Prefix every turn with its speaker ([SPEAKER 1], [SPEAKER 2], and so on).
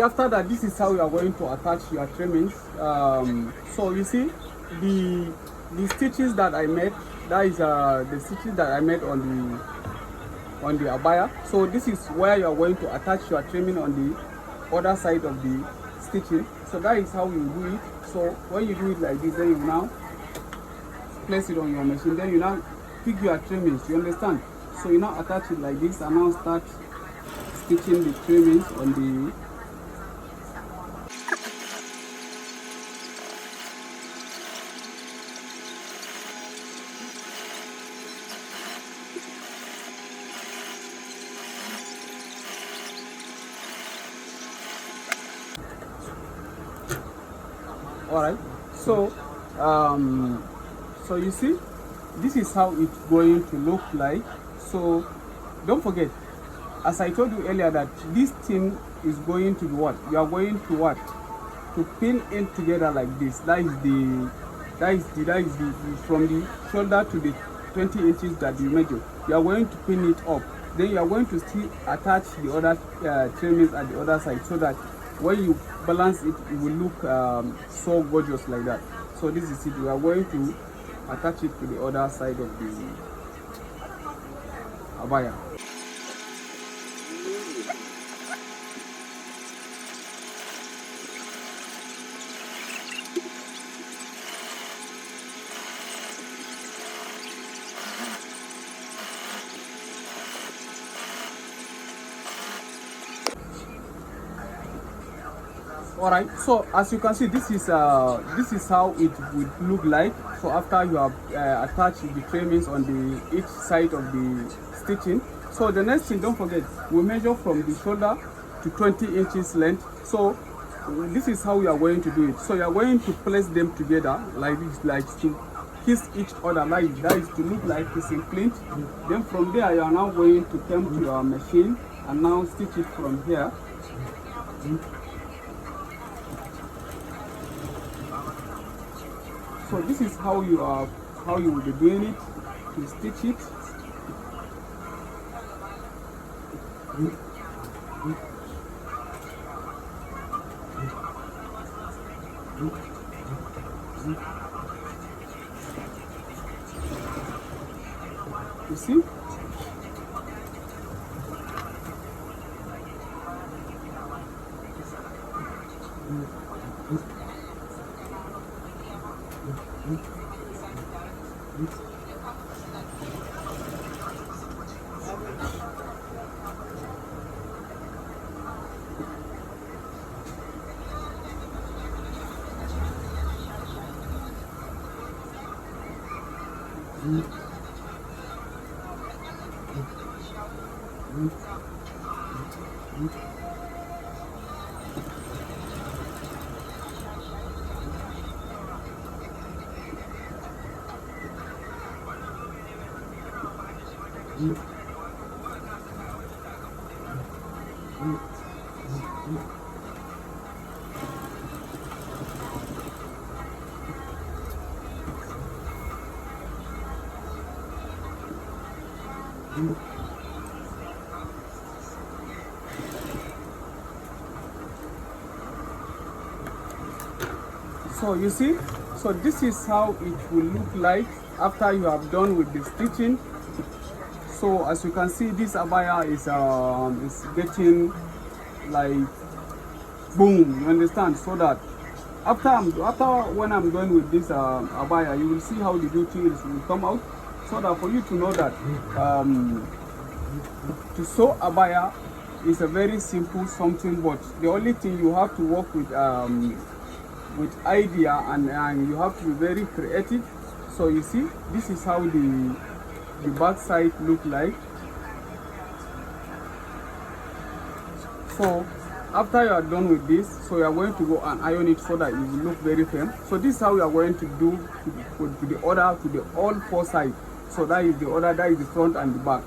[SPEAKER 1] After that, this is how you are going to attach your trimmings. So you see the stitches that I made, that is the stitches that I made on the abaya. So this is where you are going to attach your trimming on the other side of the stitching. So that is how you do it. So when you do it like this, then you now place it on your machine, then you now pick your trimmings, you understand? So you now attach it like this and now start stitching the trimmings on the all right. So so you see, this is how it's going to look like. So don't forget, as I told you earlier, that this thing is going to be what you are going to what to pin it together like this. That is the from the shoulder to the 20 inches that you measure. You are going to pin it up, then you are going to still attach the other trimmings at the other side, so that when you balance it, it will look so gorgeous like that. So this is it. We are going to attach it to the other side of the abaya. All right, so as you can see, this is how it would look like. So after you have attached the trimmings on the each side of the stitching, so the next thing, don't forget, we measure from the shoulder to 20 inches length. So this is how we are going to do it. So you are going to place them together like this, like to kiss each other, like that, is to look like kissing flint. Then from there, you are now going to come to your machine and now stitch it from here. So this is how you will be doing it, to stitch it. You see? So you see, so this is how it will look like after you have done with the stitching. So as you can see, this abaya is getting like boom, you understand? So that after when I'm going with this abaya, you will see how the details will come out, so that for you to know that to sew abaya is a very simple something, but the only thing you have to work with idea, and you have to be very creative. So you see, this is how the back side look like. So after you are done with this, so you are going to go and iron it so that it will look very firm. So this is how you are going to do to the all four sides. So that is the front and the back.